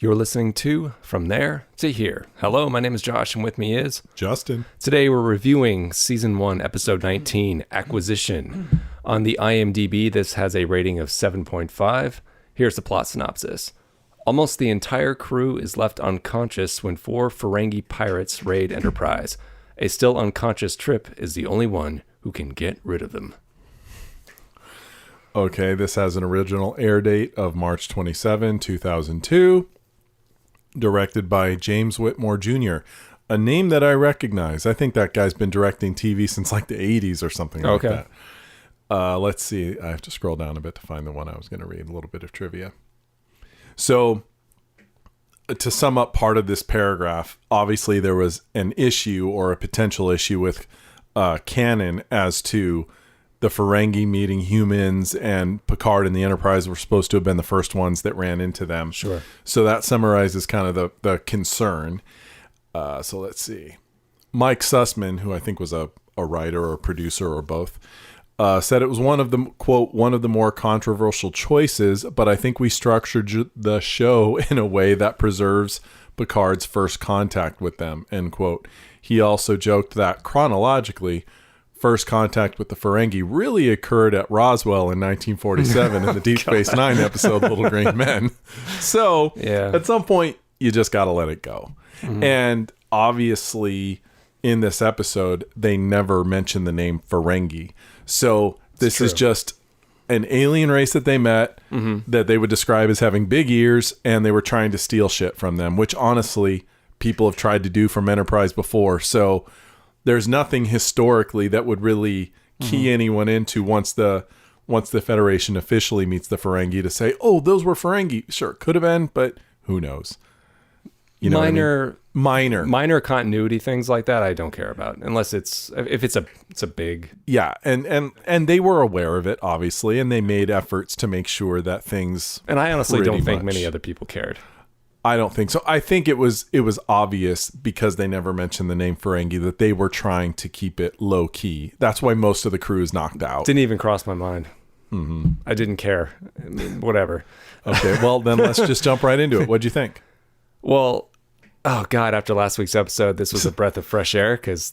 You're listening to From There to Here. Hello, my name is Josh, and with me is Justin. Today we're reviewing Season 1, Episode 19, Acquisition. On the IMDb, this has a rating of 7.5. Here's the plot synopsis. Almost the entire crew is left unconscious when 4 Ferengi pirates raid Enterprise. A still unconscious Trip is the only one who can get rid of them. Okay, this has an original air date of March 27, 2002. Directed by James Whitmore Jr., a name that I recognize. I think that guy's been directing TV since like the 80s or something like that. Let's see. I have to scroll down a bit to find the one I was going to read. A little bit of trivia. So, to sum up part of this paragraph, obviously there was an issue or a potential issue with canon as to the Ferengi meeting humans, and Picard and the Enterprise were supposed to have been the first ones that ran into them. Sure. So that summarizes kind of the concern. So let's see. Mike Sussman, who I think was a writer or a producer or both, said it was one of the, quote, one of the more controversial choices, but I think we structured the show in a way that preserves Picard's first contact with them, end quote. He also joked that chronologically, first contact with the Ferengi really occurred at Roswell in 1947 in the Deep Space Nine episode Little Green Men. So at some point, you just got to let it go. Mm-hmm. And obviously, in this episode, they never mention the name Ferengi. So this is just an alien race that they met that they would describe as having big ears, and they were trying to steal shit from them, which honestly, people have tried to do from Enterprise before. So there's nothing historically that would really key anyone into once the Federation officially meets the Ferengi to say, oh, those were Ferengi. Sure, could have been, but who knows? You know minor continuity things like that I don't care about, unless it's a big and they were aware of it, obviously, and they made efforts to make sure that things, and I honestly don't think many other people cared. I don't think so. I think it was obvious, because they never mentioned the name Ferengi, that they were trying to keep it low key. That's why most of the crew is knocked out. Didn't even cross my mind. I didn't care. I mean, whatever. Okay, well then let's just jump right into it. What'd you think? Well, oh God, after last week's episode, this was a breath of fresh air, because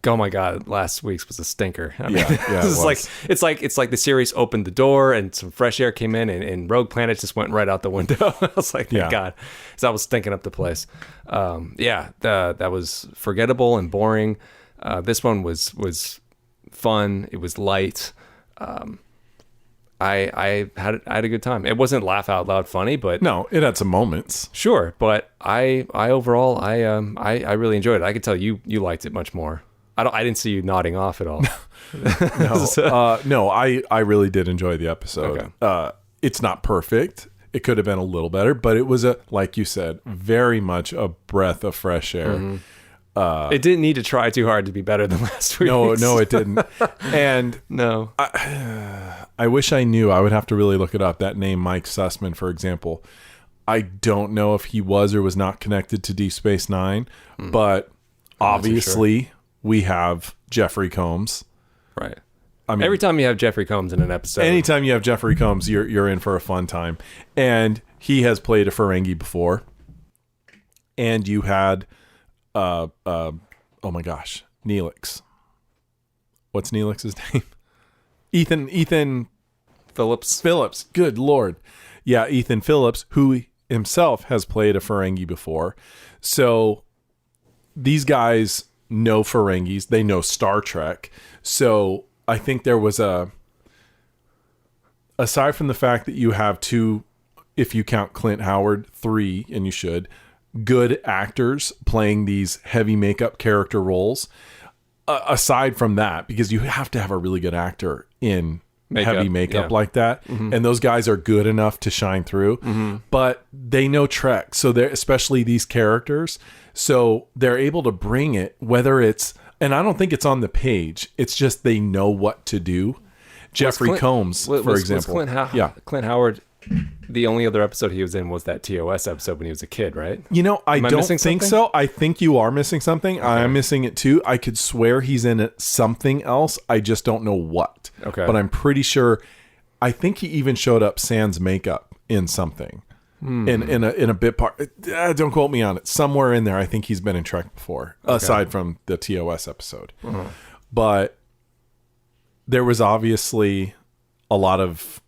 oh my God, last week's was a stinker. I mean, it's like the series opened the door and some fresh air came in, and Rogue Planet just went right out the window. I was like, thank God, because I was stinking up the place. That was forgettable and boring. This one was fun. It was light. I had a good time. It wasn't laugh out loud funny, but no, it had some moments. Sure, but I overall I really enjoyed it. I could tell you liked it much more. I didn't see you nodding off at all. No, I really did enjoy the episode. Okay. It's not perfect. It could have been a little better, but it was, like you said, very much a breath of fresh air. It didn't need to try too hard to be better than last week. No, it didn't. And no, I wish I knew. I would have to really look it up. That name, Mike Sussman, for example. I don't know if he was or was not connected to Deep Space Nine, but obviously we have Jeffrey Combs. Right. I mean, every time you have Jeffrey Combs in an episode. Anytime you have Jeffrey Combs, you're in for a fun time. And he has played a Ferengi before. And you had oh my gosh, Neelix. What's Neelix's name? Ethan Phillips. Good Lord. Yeah, Ethan Phillips, who himself has played a Ferengi before. So these guys know Ferengis. They know Star Trek. So I think there was aside from the fact that you have 2, if you count Clint Howard, 3, and you should, good actors playing these heavy makeup character roles. Aside from that, because you have to have a really good actor in heavy makeup like that, and those guys are good enough to shine through, but they know Trek, so they're, especially these characters, so they're able to bring it, whether it's, and I don't think it's on the page, it's just they know what to do. Jeffrey Combs, for example. Clint Howard, the only other episode he was in was that TOS episode when he was a kid, right? You know, I don't think so. I think you are missing something. Okay. I'm missing it too. I could swear he's in something else. I just don't know what. Okay. But I'm pretty sure, I think he even showed up sans makeup in something. in a bit part. Don't quote me on it. Somewhere in there, I think he's been in Trek before, aside from the TOS episode. But there was obviously a lot of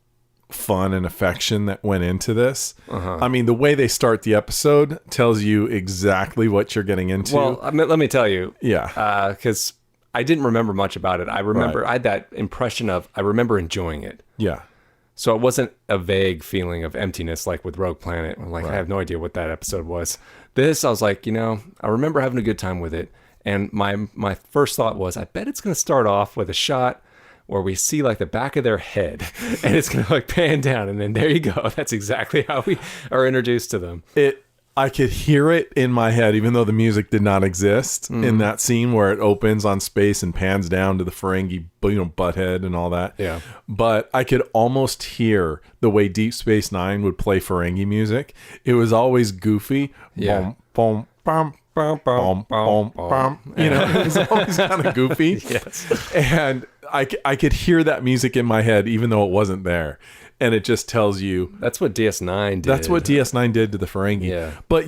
fun and affection that went into this. I mean, the way they start the episode tells you exactly what you're getting into. Well, let me tell you. Yeah. Because I didn't remember much about it. I remember I had that impression of, I remember enjoying it. Yeah. So it wasn't a vague feeling of emptiness like with Rogue Planet. I'm like, I have no idea what that episode was. This, I was like, I remember having a good time with it. And my first thought was, I bet it's going to start off with a shot where we see like the back of their head and it's going to like pan down. And then there you go. That's exactly how we are introduced to them. I could hear it in my head, even though the music did not exist in that scene where it opens on space and pans down to the Ferengi, butthead and all that. Yeah. But I could almost hear the way Deep Space Nine would play Ferengi music. It was always goofy. Yeah. Boom, boom, bum, bum, bum, bum. It was always kind of goofy. Yes. And I could hear that music in my head, even though it wasn't there. And it just tells you... That's what DS9 did. That's what DS9 did to the Ferengi. Yeah. But,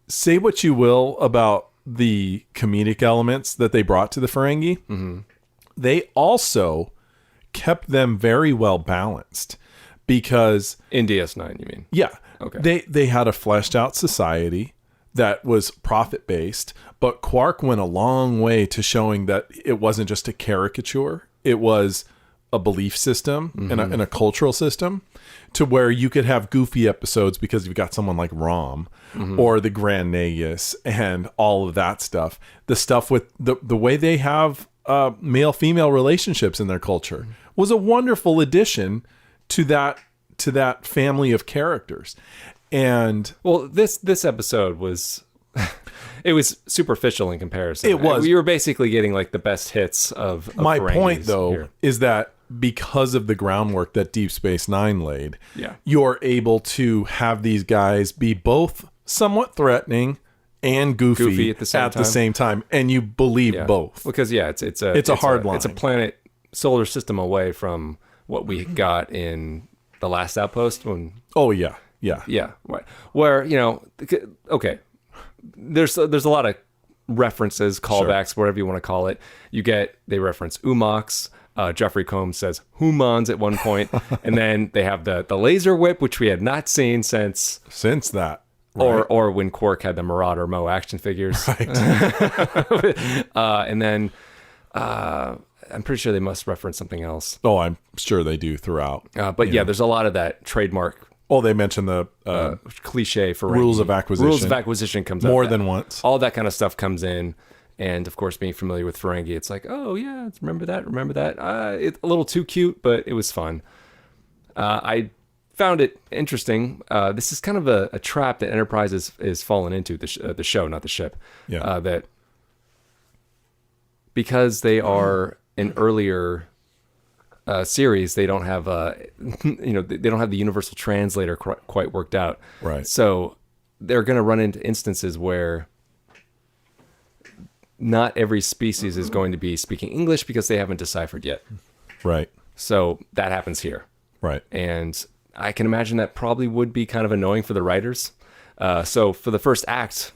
say what you will about the comedic elements that they brought to the Ferengi. They also kept them very well balanced. Because... In DS9, you mean? Yeah. Okay. They had a fleshed out society that was profit-based. But Quark went a long way to showing that it wasn't just a caricature. It was... a belief system and a cultural system, to where you could have goofy episodes because you've got someone like Rom or the Grand Nagus and all of that stuff. The stuff with the way they have male-female relationships in their culture was a wonderful addition to that family of characters. And well, this episode was it was superficial in comparison. It was. You were basically getting like the best hits of my Ferengis point though here. is that because of the groundwork that Deep Space Nine laid, Yeah. you're able to have these guys be both somewhat threatening and goofy at the same time. and you believe both. Because it's a hard line. It's a planet solar system away from what we got in the last Outpost when Oh yeah, yeah, yeah, right. Where okay, there's a lot of references, callbacks, whatever you want to call it. They reference Umox. Jeffrey Combs says humans at one point, and then they have the laser whip, which we had not seen since that, right. or when Quark had the Marauder Mo action figures, Right. And then I'm pretty sure they must reference something else. Oh, I'm sure they do throughout. But yeah, there's a lot of that trademark. Oh, they mentioned the Cliche for rules of acquisition. Rules of acquisition comes up. More than once. All that kind of stuff comes in. And of course, being familiar with Ferengi, it's like, oh yeah, remember that. It's a little too cute, but it was fun. I found it interesting. This is kind of a trap that Enterprise is fallen into, the show, not the ship. Yeah. That because they are an earlier series, they don't have they don't have the universal translator quite worked out. Right. So they're going to run into instances where not every species is going to be speaking English because they haven't deciphered yet. Right. So that happens here. Right. And I can imagine that probably would be kind of annoying for the writers. So for the first act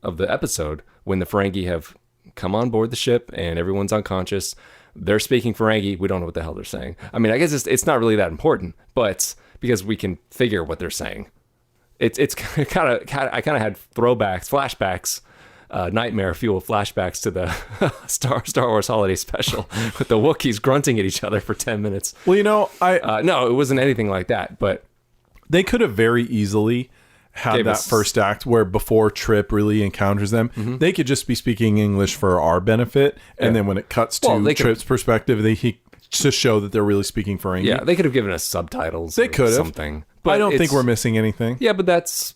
of the episode, when the Ferengi have come on board the ship and everyone's unconscious, they're speaking Ferengi. We don't know what the hell they're saying. I mean, I guess it's not really that important, but because we can figure what they're saying. It's kind of I kind of had flashbacks, nightmare fuel flashbacks to the Star Wars Holiday Special with the Wookiees grunting at each other for 10 minutes. Well, no, it wasn't anything like that, but they could have very easily had that first act where before Trip really encounters them, they could just be speaking English for our benefit, and then when it cuts to Trip's perspective, to show that they're really speaking Ferengi. Yeah, they could have given us subtitles. They could have something. But I don't think we're missing anything. Yeah, but that's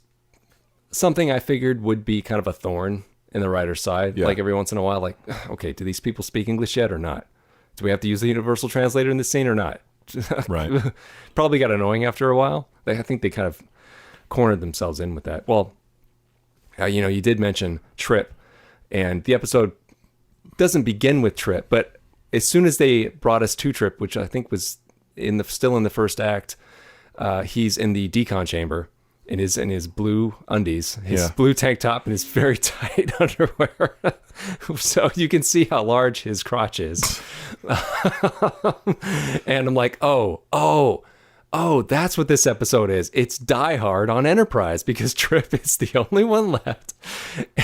something I figured would be kind of a thorn in the writer's side. Yeah. Like every once in a while, like, okay, do these people speak English yet or not? Do we have to use the universal translator in this scene or not? Right. Probably got annoying after a while. I think they kind of cornered themselves in with that. Well, you did mention Trip, and the episode doesn't begin with Trip, but as soon as they brought us to Trip, which I think was still in the first act, he's in the decon chamber in his blue undies, his Yeah. blue tank top, and his very tight underwear. So you can see how large his crotch is. And I'm like, oh, that's what this episode is. It's Die Hard on Enterprise because Trip is the only one left.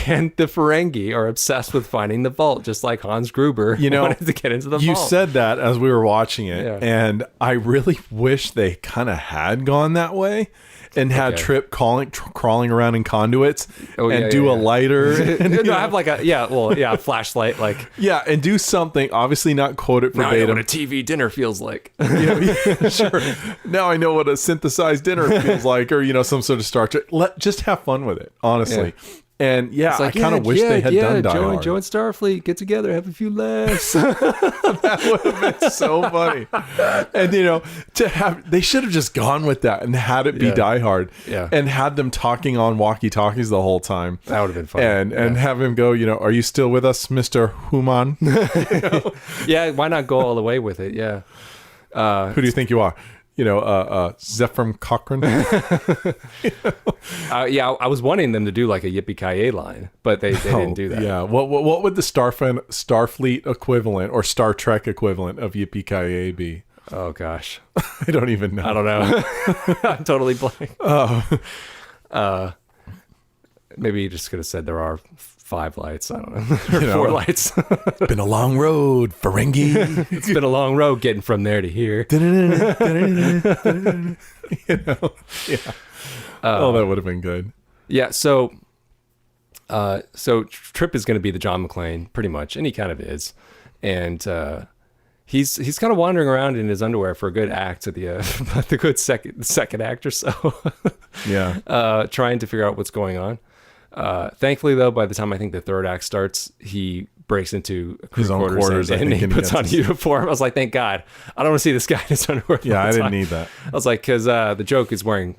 And the Ferengi are obsessed with finding the vault, just like Hans Gruber wanted to get into the vault. You said that as we were watching it, Yeah. and I really wish they kind of had gone that way and had Trip crawling around in conduits and do a lighter. No, I have like a flashlight, like and do something. Obviously, not quote it now I know verbatim. what a TV dinner feels like. Sure. Now I know what a synthesized dinner feels like, or some sort of Star Trek. Just have fun with it, honestly. Yeah. And It's like, I kind of wish they had done Die Hard. Joe and Starfleet get together, have a few laughs. That would have been so funny. And they should have just gone with that and had it be Die Hard. Yeah. And had them talking on walkie-talkies the whole time. That would have been fun. And have him go, are you still with us, Mr. Human? Yeah, why not go all the way with it? Yeah. Who do you think you are? Zephram Cochrane. I was wanting them to do like a Yippee-Ki-Yay line, but they didn't do that. Yeah. What would the Starfleet equivalent or Star Trek equivalent of Yippee-Ki-Yay be? Oh gosh, I don't even know. I don't know. I'm totally blank. Maybe you just could have said there are 5 lights. I don't know. Or 4 lights. Been a long road, Ferengi. It's been a long road getting from there to here. That would have been good. Yeah. So Trip is going to be the John McClane pretty much, and he kind of is, and he's kind of wandering around in his underwear for a good act at the good second act or so. Yeah. Trying to figure out what's going on. Thankfully, though, by the time I think the third act starts, he breaks into His own quarters and he puts on a uniform. I was like, thank God. I don't want to see this guy in his underwear. Yeah, I didn't need that. I was like, because the joke is worn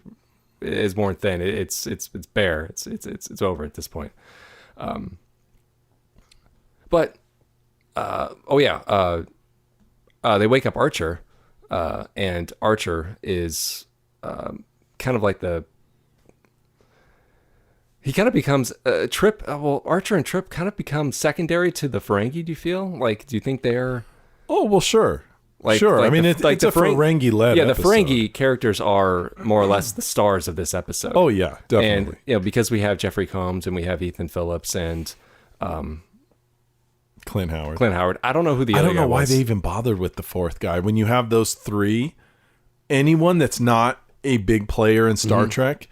thin. It's bare. It's over at this point. They wake up Archer, and Archer is kind of like he kind of becomes Trip. Archer and Trip kind of become secondary to the Ferengi. Do you feel like? Do you think they're? Oh well, sure. Sure. I mean, it's a Ferengi-led. Yeah, the episode. Ferengi characters are more or less the stars of this episode. Oh yeah, definitely. And because we have Jeffrey Combs and we have Ethan Phillips and Clint Howard. I don't know who the I other don't guy know why was. they even bothered with the fourth guy. When you have those 3, anyone that's not a big player in Star Trek,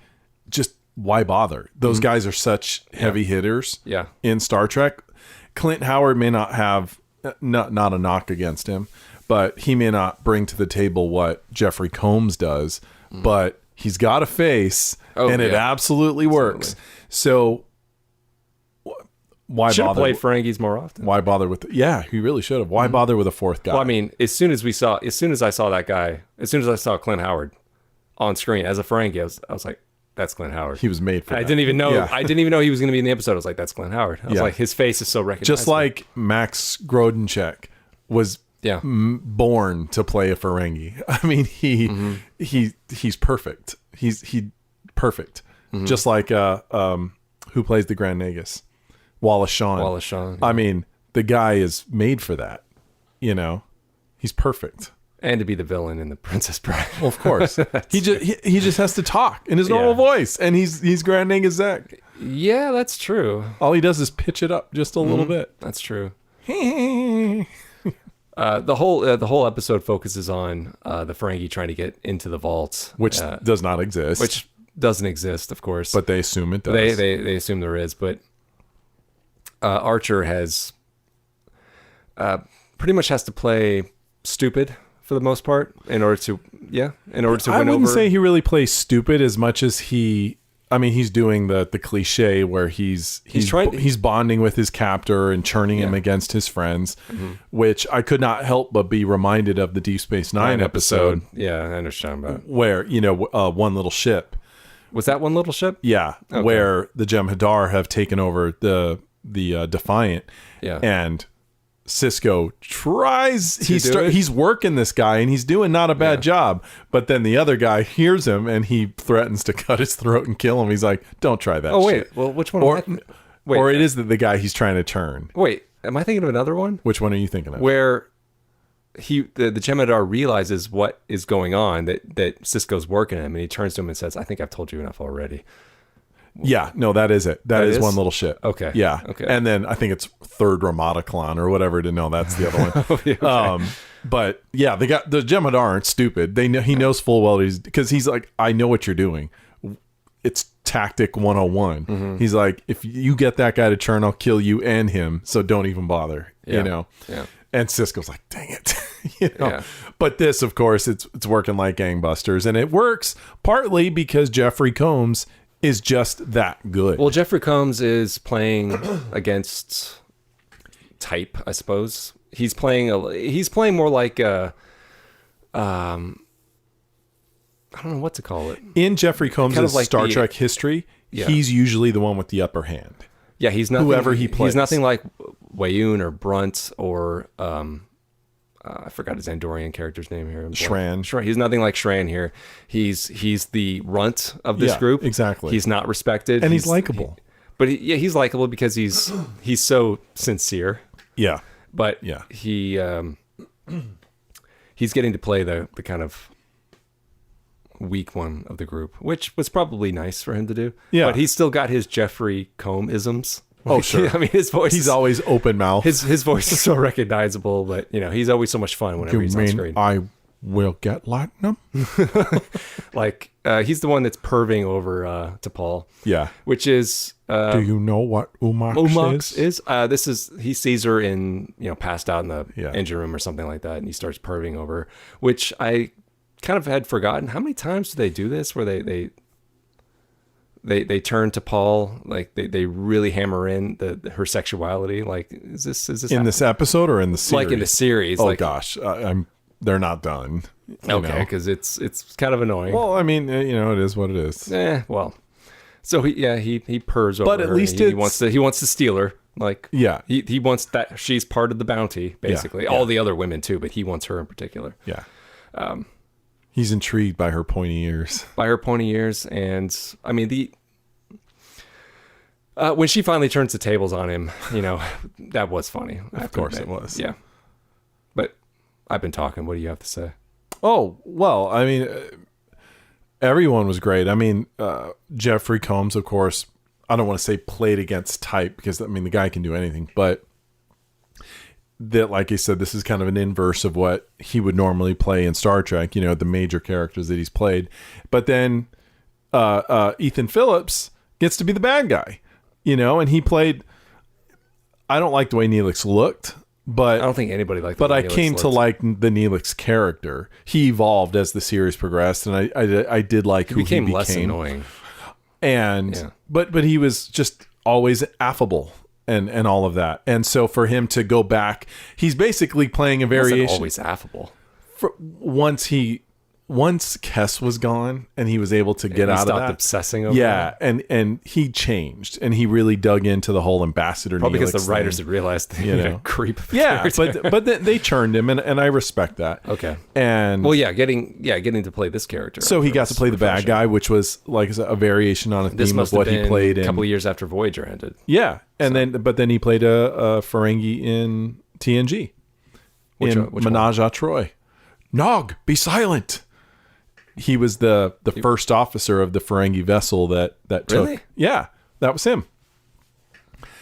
just why bother? Those guys are such heavy hitters in Star Trek. Clint Howard may not have, not a knock against him, but he may not bring to the table what Jeffrey Combs does, but he's got a face and it absolutely works. So why should have bother? played Ferengis more often. Why bother with? He really should have. Why bother with a fourth guy? Well, I mean, as soon as I saw Clint Howard on screen as a Ferengi, I was like, that's Clint Howard. He was made for that. I didn't even know. Yeah. I didn't even know he was going to be in the episode. I was like, that's Clint Howard. I was like, his face is so recognizable. Just like Max Grodenchek was born to play a Ferengi. I mean, he's perfect. He's perfect. Just like who plays the Grand Nagus? Wallace Shawn. I mean, the guy is made for that. He's perfect. And to be the villain in The Princess Bride. Well, of course. he just has to talk in his normal voice, and he's Grand Nagus Zek. Yeah, that's true. All he does is pitch it up just a little bit. That's true. The whole episode focuses on the Ferengi trying to get into the vault, which does not exist. Which doesn't exist, of course. But they assume it does. They assume there is, but Archer has pretty much has to play stupid for the most part in order to win over. I wouldn't say he really plays stupid as much as he's doing the cliche where he's bonding with his captor and churning him against his friends, which I could not help but be reminded of the Deep Space Nine episode. Yeah, I understand about where One Little Ship. Was that One Little Ship? Yeah, okay. Where the Jem'Hadar have taken over the Defiant, and Cisco tries, he's working this guy and he's doing not a bad job, but then the other guy hears him and he threatens to cut his throat and kill him. He's like, don't try that shit. Well, which one? Or it is the guy he's trying to turn. Wait, am I thinking of another one? Which one are you thinking of? Where the Jem'Hadar realizes what is going on, that Cisco's working him, and he turns to him and says, I think I've told you enough already. Yeah, no, that is it. That is one little shit. Okay. Yeah. Okay. And then I think it's third Ramataclon or whatever. No, that's the other one. Okay. But yeah, the Jem'Hadar aren't stupid. He knows full well because he's like, I know what you're doing. It's tactic 101. Mm-hmm. He's like, if you get that guy to turn, I'll kill you and him. So don't even bother. Yeah. You know. Yeah. And Cisco's like, dang it. You know? Yeah. But this, of course, it's working like gangbusters, and it works partly because Jeffrey Combs is just that good. Well, Jeffrey Combs is playing against type, I suppose. He's playing more like I don't know what to call it. In Jeffrey Combs' like Star Trek history, he's usually the one with the upper hand. Yeah, he's nothing, whoever he plays. He's nothing like Wayoon or Brunt or I forgot his Andorian character's name here. Shran. He's nothing like Shran here. He's the runt of this group. Exactly. He's not respected, and he's likable. He's likable because he's so sincere. Yeah. But he's getting to play the kind of weak one of the group, which was probably nice for him to do. Yeah. But he's still got his Jeffrey Combs-isms. Oh, sure. I mean, his voice. He's always open mouth. His voice is so recognizable, but he's always so much fun whenever he's on screen. I will get platinum. Like he's the one that's perving over to Paul. Yeah. Which is. Do you know what Umax is? He sees her in passed out in the engine room or something like that, and he starts perving over her, which I kind of had forgotten. How many times do they do this where they turn to Paul, like they really hammer in her sexuality? Like is this in this episode or in the series? Like in the series. Oh gosh, they're not done. Okay, because it's kind of annoying. Well, I mean, it is what it is. Well, so he purrs over her. But at least he wants to steal her. Like he wants that she's part of the bounty, basically. Yeah. All the other women too, but he wants her in particular. Yeah. He's intrigued by her pointy ears. And I mean when she finally turns the tables on him, that was funny. Of course it was. Yeah. But I've been talking. What do you have to say? Oh, well, I mean, everyone was great. I mean, Jeffrey Combs, of course, I don't want to say played against type because, I mean, the guy can do anything. But that, like I said, this is kind of an inverse of what he would normally play in Star Trek, the major characters that he's played. But then Ethan Phillips gets to be the bad guy, and he played... I don't like the way Neelix looked, but... I don't think anybody liked the way Neelix looked. But I came to like the Neelix character. He evolved as the series progressed, and I did like who he became. Less annoying. And... But he was just always affable. And all of that. And so for him to go back, he's basically playing a variation. He wasn't always affable. Once Kess was gone and he was able to get out of that. He stopped obsessing over that. And he changed and he really dug into the whole ambassador. Probably because the writers had realized the creep of the character. but they churned him and I respect that. Okay. And getting to play this character. So he got to play the bad guy, which was like a variation on a theme of what he played a couple of years after Voyager ended. Yeah. And then he played a Ferengi in TNG. Which Menage a Troy. Nog, be silent. He was the first officer of the Ferengi vessel that took. Really? Yeah, that was him.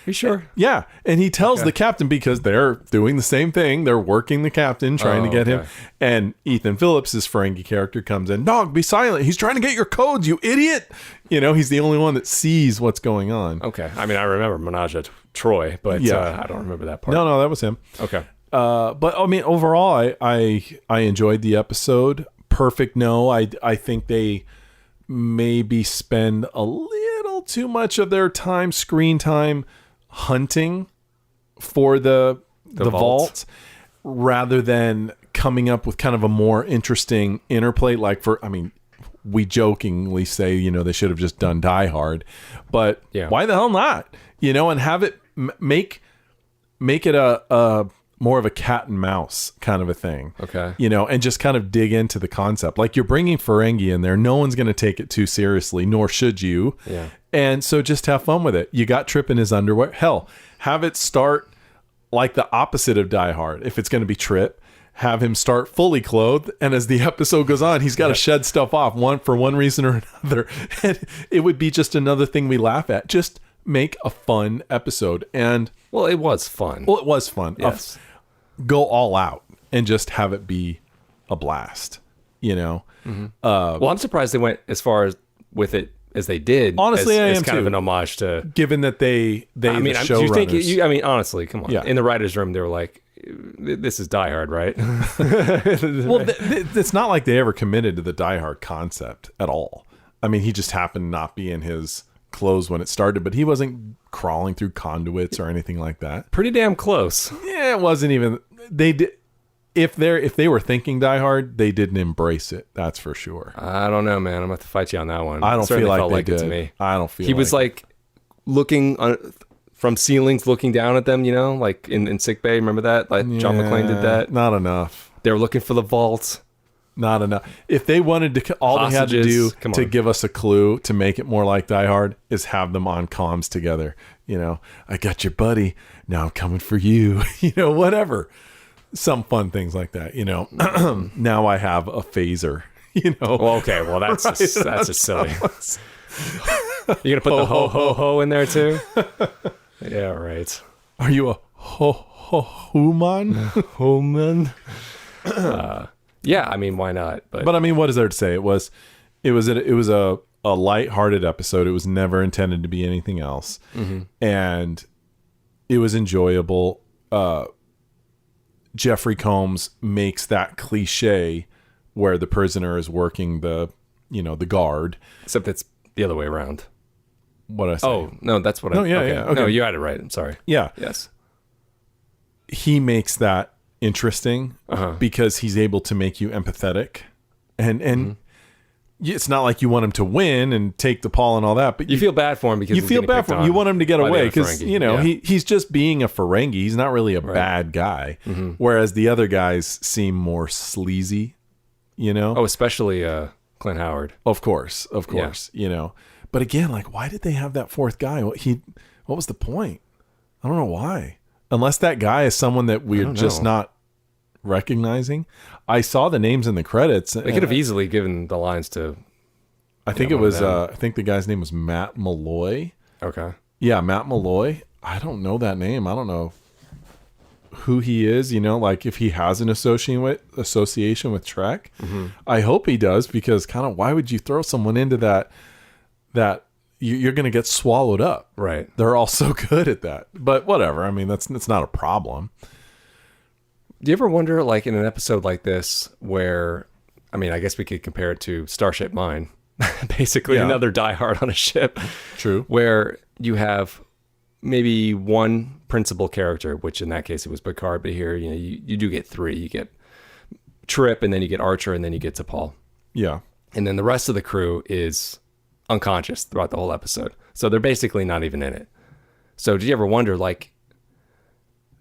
You sure? Yeah, and he tells the captain because they're doing the same thing. They're working the captain, trying to get him. And Ethan Phillips' Ferengi character comes in. Nog, be silent. He's trying to get your codes, you idiot. He's the only one that sees what's going on. Okay. I mean, I remember Menage a Troy, but I don't remember that part. No, that was him. Okay. But I mean, overall, I enjoyed the episode. Perfect. No, I think they maybe spend a little too much of their screen time hunting for the vault rather than coming up with kind of a more interesting interplay. We jokingly say, they should have just done Die Hard, but why the hell not? And have it make it a more of a cat and mouse kind of a thing. Okay. And just kind of dig into the concept. Like, you're bringing Ferengi in there. No one's going to take it too seriously, nor should you. Yeah. And so just have fun with it. You got Trip in his underwear. Hell, have it start like the opposite of Die Hard. If it's going to be Trip, have him start fully clothed, and as the episode goes on, he's got to shed stuff off for one reason or another. And it would be just another thing we laugh at. Just make a fun episode. And well, it was fun. Well, it was fun. Yes. Go all out and just have it be a blast. Mm-hmm. Well, I'm surprised they went as far as with it as they did. Honestly, I am kind too. of an homage to, given that they I mean, the do you think? showrunners. Honestly, come on. Yeah. In the writers' room, they were like, "This is Die Hard, right?" Well, it's not like they ever committed to the Die Hard concept at all. I mean, he just happened to not be in his clothes when it started, but he wasn't crawling through conduits or anything like that. Pretty damn close. Yeah, it wasn't even. They did. If they were thinking Die Hard, they didn't embrace it. That's for sure. I don't know, man. I'm gonna have to fight you on that one. I don't feel like felt they like did. it to me. I don't feel. He was like looking from ceilings, looking down at them. Like in sick bay. Remember that? Like John McClane did that. Not enough. They were looking for the vault. Not enough. If they wanted to, all Hostages. they had to do to on. give us a clue to make it more like Die Hard is have them on comms together. I got your buddy. Now I'm coming for you. Whatever. Some fun things like that. Now I have a phaser. Well, okay. Well, that's just silly. You're gonna put the ho ho ho in there too? Yeah, right. Are you a human? Human. Yeah, I mean, why not? But I mean, what is there to say? It was a lighthearted episode. It was never intended to be anything else, and it was enjoyable. Jeffrey Combs makes that cliche where the prisoner is working the guard. Except it's the other way around. What I say? Oh, no, that's what I... No, yeah, okay. yeah. Okay. No, you had it right. I'm sorry. Yeah. Yes. He makes that interesting because he's able to make you empathetic. And it's not like you want him to win and take the paw and all that, but you feel bad for him because you feel bad for him. You want him to get away because he's just being a Ferengi. He's not really a bad guy. Whereas the other guys seem more sleazy. Oh, especially Clint Howard. Of course. But again, like, why did they have that fourth guy? What was the point? I don't know why. Unless that guy is someone that we're just not recognizing. I saw the names in the credits. They could have easily given the lines to... I think it was... I think the guy's name was Matt Malloy. Okay. Yeah, Matt Malloy. I don't know that name. I don't know who he is, like if he has an association with Trek. I hope he does, because kind of why would you throw someone into that you're going to get swallowed up. Right. They're all so good at that. But whatever. I mean, that's not a problem. Do you ever wonder, like, in an episode like this where, I mean, I guess we could compare it to Starship Mine, basically another Die Hard on a ship. True. Where you have maybe one principal character, which in that case it was Picard, but here, you do get three. You get Trip, and then you get Archer, and then you get T'Pol. Yeah. And then the rest of the crew is unconscious throughout the whole episode. So they're basically not even in it. So do you ever wonder, like,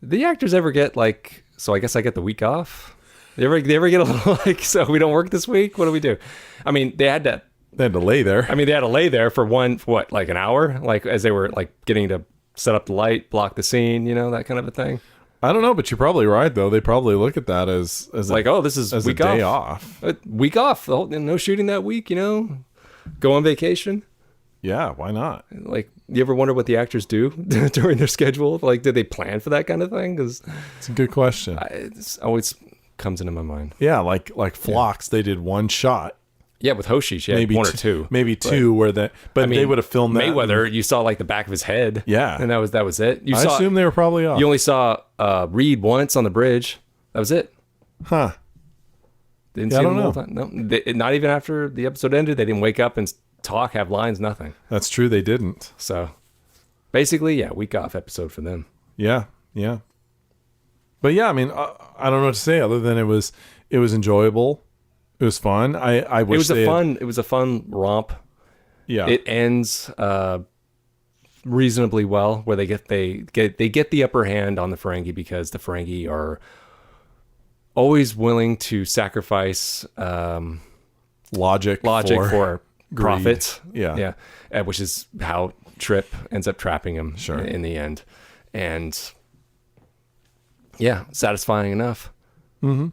the actors ever get, like, so I guess I get the week off? They ever get a little, like, so we don't work this week? What do we do? I mean, they had to lay there. I mean, they had to lay there for like an hour? Like, as they were, like, getting to set up the light, block the scene, that kind of a thing? I don't know, but you're probably right, though. They probably look at that as like, this is as week a day off. Week off. No shooting that week, Go on vacation. Yeah, why not? Like, you ever wonder what the actors do during their schedule? Like, did they plan for that kind of thing? Because it's a good question. It always comes into my mind. Yeah, like Phlox, they did one shot. Yeah, with Hoshi, she had one or two. Maybe two, but they would have filmed that. Mayweather, you saw like the back of his head. Yeah. And that was it. I assume they were probably off. You only saw Reed once on the bridge. That was it. Huh. Didn't see him the whole time. No, not even after the episode ended. They didn't wake up and talk, have lines, nothing. That's true. They didn't. So basically, yeah, week off episode for them. Yeah. But yeah, I mean, I don't know what to say other than it was enjoyable. It was fun. I wish it was a fun romp. Yeah. It ends reasonably well, where they get the upper hand on the Ferengi because the Ferengi are always willing to sacrifice logic for profit. Yeah. Which is how Trip ends up trapping him Sure. in the end. And yeah, satisfying enough. Mm-hmm.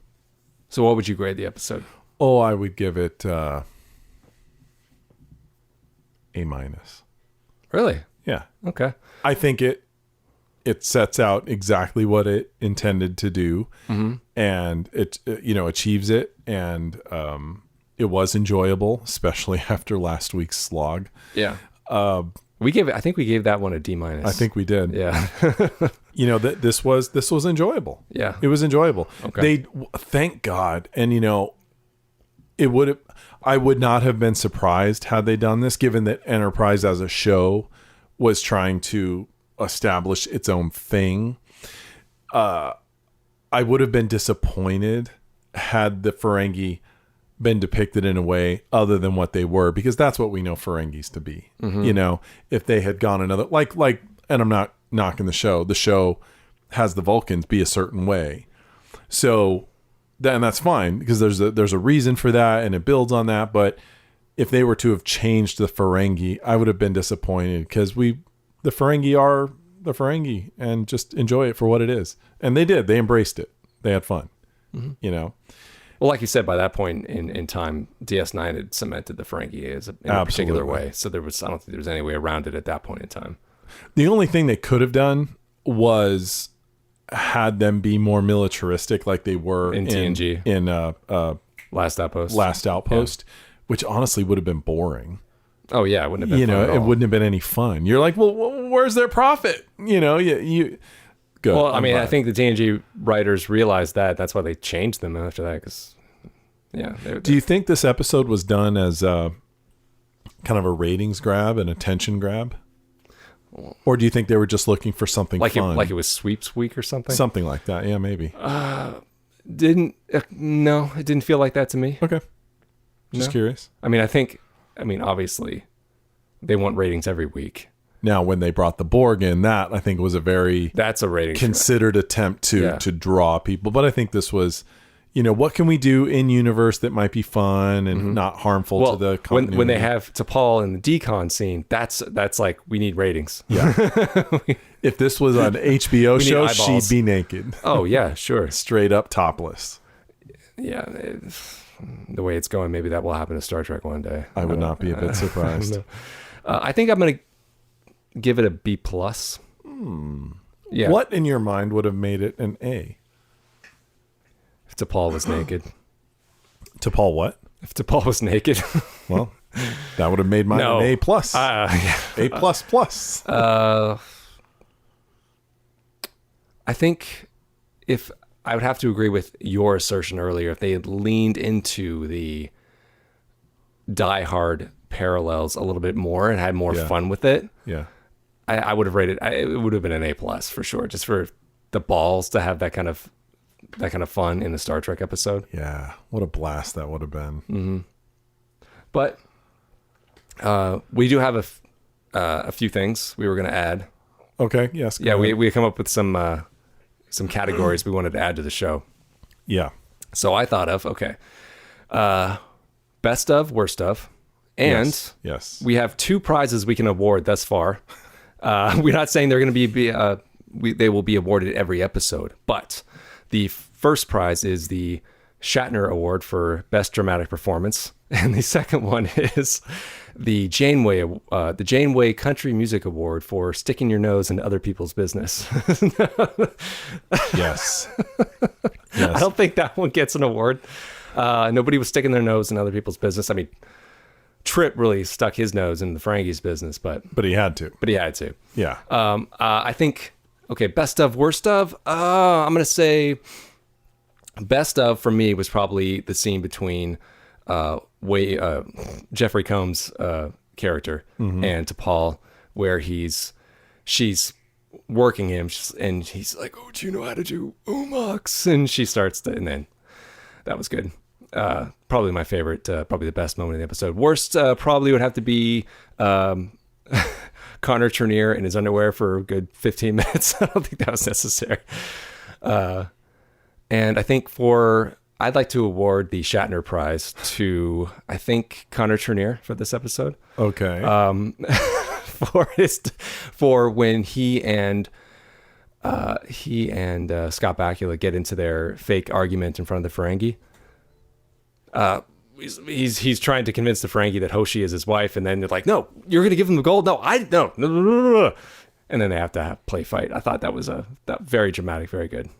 So what would you grade the episode? Oh, I would give it A-. Really? Yeah. Okay. I think it sets out exactly what it intended to do, and it achieves it, and it was enjoyable, especially after last week's slog. Yeah. I think we gave that one a D-. I think we did. Yeah. This was enjoyable. Yeah. It was enjoyable. Okay. Thank God. And I would not have been surprised had they done this, given that Enterprise as a show was trying to establish its own thing. I would have been disappointed had the Ferengi been depicted in a way other than what they were, because that's what we know Ferengis to be. If they had gone another, like, and I'm not knocking the show has the Vulcans be a certain way. So then that's fine, because there's a reason for that and it builds on that. But if they were to have changed the Ferengi, I would have been disappointed, because the Ferengi are the Ferengi, and just enjoy it for what it is. And they did. They embraced it. They had fun. Well, like you said, by that point in time, DS9 had cemented the Ferengi in a particular way. So I don't think there was any way around it at that point in time. The only thing they could have done was had them be more militaristic, like they were in TNG, in Last Outpost, which honestly would have been boring. Oh yeah, it wouldn't have been. Fun at all. It wouldn't have been any fun. You're like, well, where's their profit? You. Good. Well, I think the TNG writers realized that. That's why they changed them after that. Because, yeah. Do you think this episode was done as kind of a ratings grab, an attention grab? Or do you think they were just looking for something fun? Like it was Sweeps Week or something? Something like that. Yeah, maybe. No, it didn't feel like that to me. Okay. Just curious. Obviously, they want ratings every week. Now, when they brought the Borg in, that I think was that's a rating considered attempt to draw people. But I think this was, what can we do in universe that might be fun and not harmful to the continuity? When they have T'Pol in the decon scene, that's like, we need ratings. Yeah. If this was an HBO show, she'd be naked. Oh yeah, sure. Straight up topless. Yeah. The way it's going, maybe that will happen to Star Trek one day. I would not be a bit surprised. I think I'm going to give it a B+. Yeah. What in your mind would have made it an A? If T'Pol was naked. T'Pol what? If T'Pol was naked. Well, that would have made mine an A+. A++. I think if I would have to agree with your assertion earlier, if they had leaned into the Die Hard parallels a little bit more and had more fun with it, I would have rated it would have been an A+ for sure, just for the balls to have that kind of fun in the Star Trek episode. Yeah, what a blast that would have been. Mm-hmm. But we do have a few things we were going to add. Okay, yes. Yeah, we come up with some categories we wanted to add to the show. Yeah. So I thought of, best of, worst of. And yes. We have 2 prizes we can award thus far. We're not saying they're going to they will be awarded every episode, but the first prize is the Shatner Award for Best Dramatic Performance, and the second one is the Janeway Country Music Award for sticking your nose into other people's business. Yes. I don't think that one gets an award. Nobody was sticking their nose in other people's business. I mean, Trip really stuck his nose in the Ferengi's business, but he had to. Yeah. I think, best of, worst of. I'm gonna say best of for me was probably the scene between Jeffrey Combs' character and T'Pol, where she's working him, and he's like, "Oh, do you know how to do Umox?" And she starts to, and then that was good. Probably my favorite, probably the best moment in the episode. Worst probably would have to be Connor Trinneer in his underwear for a good 15 minutes. I don't think that was necessary. And I think I'd like to award the Shatner Prize to, I think, Connor Trinneer for this episode. Okay. For when he and Scott Bakula get into their fake argument in front of the Ferengi. He's trying to convince the Ferengi that Hoshi is his wife, and then they're like, "No, you're going to give him the gold." No, no. And then they have to play fight. I thought that was that very dramatic, very good.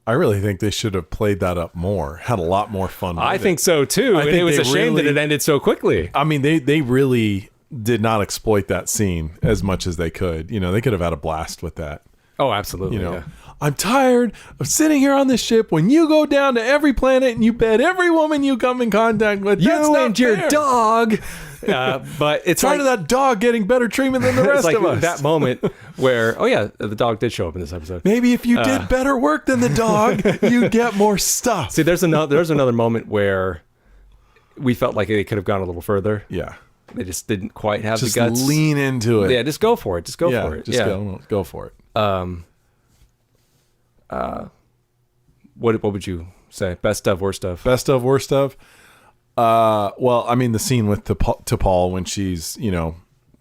I really think they should have played that up more. Had a lot more fun with I think so too. And it was a shame that it ended so quickly. I mean, they really did not exploit that scene as much as they could. They could have had a blast with that. Oh, absolutely. Yeah. I'm tired of sitting here on this ship when you go down to every planet and you bed every woman you come in contact with. You and your dog. But it's tired of that dog getting better treatment than the rest of us. That moment where, the dog did show up in this episode. Maybe if you did better work than the dog, you'd get more stuff. See, there's another moment where we felt like they could have gone a little further. Yeah. They just didn't quite have just the guts. Just lean into it. Yeah, just go for it. Just go for it. Go for it. What would you say? Best of, worst of? Best of, worst of? Well, I mean, the scene with T'Pol when she's,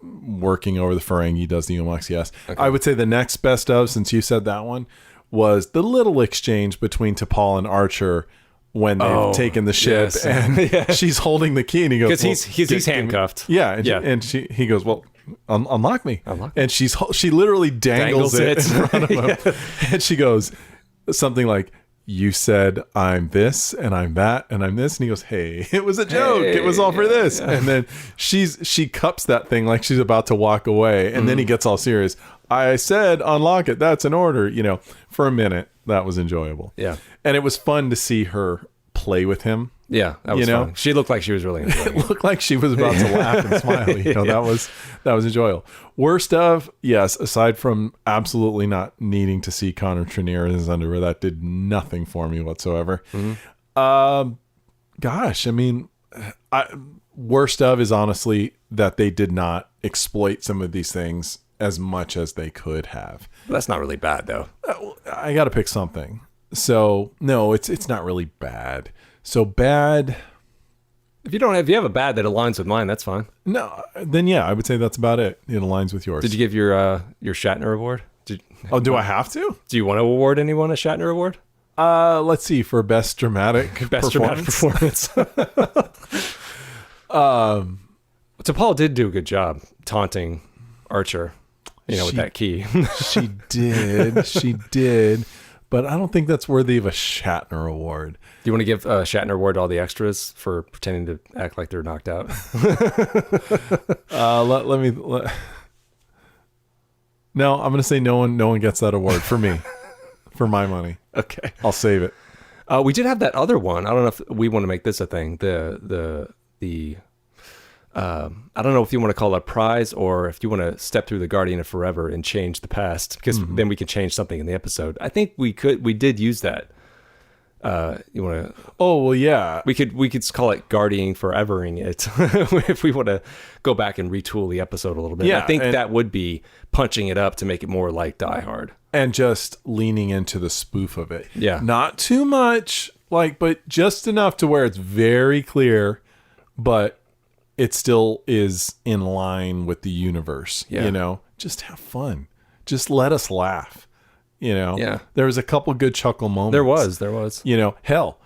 working over the Ferengi, does the Umox, yes. Okay. I would say the next best of, since you said that one, was the little exchange between T'Pol and Archer when they've taken the ship and she's holding the key and he goes, because he's handcuffed. Yeah. And he goes, well, unlock me. And she literally dangles it in front of him. And she goes something like, you said I'm this and I'm that and I'm this, and he goes, hey, it was a joke. It was all for this. And then she cups that thing like she's about to walk away, and then he gets all serious. I said unlock it. That's an order. For a minute, that was enjoyable. Yeah. And it was fun to see her play with him. Yeah, that was fun. She looked like she was really enjoying it. It looked like she was about to laugh and smile. That was enjoyable. Worst of, yes, aside from absolutely not needing to see Connor Trinneer in his underwear, that did nothing for me whatsoever. Mm-hmm. Gosh, I mean, worst of is honestly that they did not exploit some of these things as much as they could have. That's not really bad, though. I got to pick something. So, no, it's not really bad. So bad. If you have a bad that aligns with mine, that's fine. No, then yeah, I would say that's about it. It aligns with yours. Did you give your Shatner award? Do I have to? Do you want to award anyone a Shatner award? Let's see, for best dramatic performance. T'Pol did do a good job taunting Archer, with that key. She did. But I don't think that's worthy of a Shatner award. Do you want to give a Shatner award to all the extras for pretending to act like they're knocked out? No, I'm going to say no one gets that award for me, for my money. Okay, I'll save it. We did have that other one. I don't know if we want to make this a thing. I don't know if you want to call it a prize or if you want to step through the Guardian of Forever and change the past, because then we can change something in the episode. I think we did use that. You want to? Oh, well, yeah. We could call it Guardian Forevering it if we want to go back and retool the episode a little bit. Yeah, I think that would be punching it up to make it more like Die Hard. And just leaning into the spoof of it. Yeah. Not too much, but just enough to where it's very clear, but it still is in line with the universe. Yeah. Just have fun. Just let us laugh. Yeah. There was a couple good chuckle moments. There was. Hell,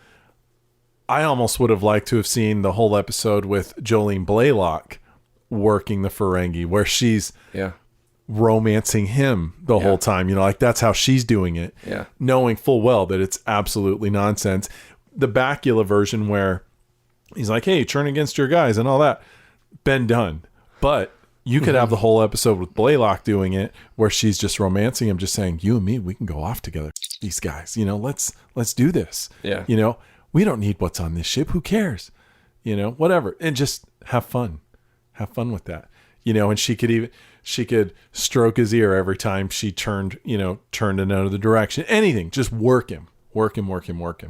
I almost would have liked to have seen the whole episode with Jolene Blaylock working the Ferengi, where she's romancing him the whole time. That's how she's doing it. Yeah. Knowing full well that it's absolutely nonsense. The Bakula version where he's like, hey, turn against your guys and all that. Been done. But you could have the whole episode with Blaylock doing it where she's just romancing him, just saying, you and me, we can go off together. These guys, let's do this. Yeah. We don't need what's on this ship. Who cares? Whatever. And just have fun. Have fun with that. And she could stroke his ear every time she turned in another direction. Anything. Just work him. Work him.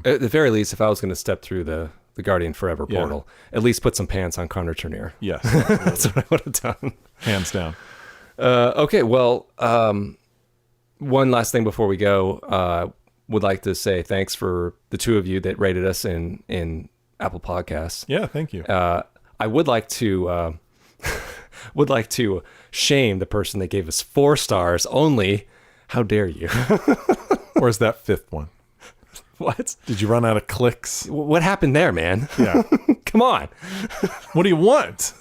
At the very least, if I was going to step through the Guardian Forever portal, at least put some pants on Connor Trinneer. Yes. That's what I would have done. Hands down. Okay, well, one last thing before we go. Would like to say thanks for the two of you that rated us in Apple Podcasts. Yeah, thank you. I would like to shame the person that gave us 4 stars only. How dare you? Where's that 5th one? What? Did you run out of clicks? What happened there, man? Yeah. Come on. What do you want?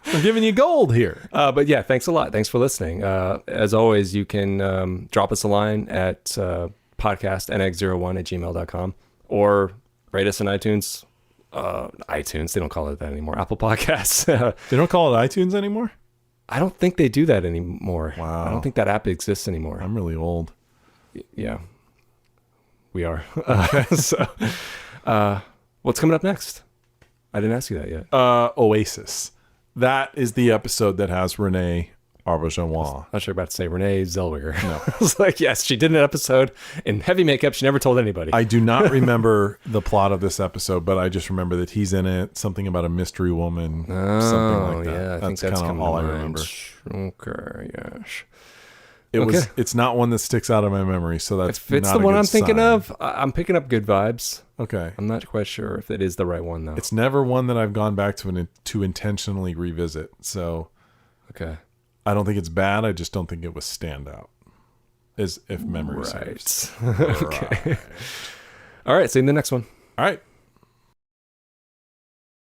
I'm giving you gold here. But yeah, thanks a lot. Thanks for listening. As always, you can drop us a line at podcastnx01@gmail.com or rate us on iTunes. iTunes, they don't call it that anymore. Apple Podcasts. They don't call it iTunes anymore? I don't think they do that anymore. Wow. I don't think that app exists anymore. I'm really old. Yeah, we are. So, what's coming up next? I didn't ask you that yet. Oasis. That is the episode that has Renee Auberjonois. Not sure about to say Renee Zellweger. No. I was like, yes, she did an episode in heavy makeup. She never told anybody. I do not remember the plot of this episode, but I just remember that he's in it. Something about a mystery woman. Something like that. Yeah, I think that's kind of all I remember. Okay, yes. It's not one that sticks out of my memory, so that's If it's not the a one good I'm thinking sign. of, I'm picking up good vibes. Okay. I'm not quite sure if it is the right one, though. It's never one that I've gone back to intentionally revisit. So Okay. I don't think it's bad. I just don't think it was standout. As if memory serves. Okay. All right. See you in the next one. All right.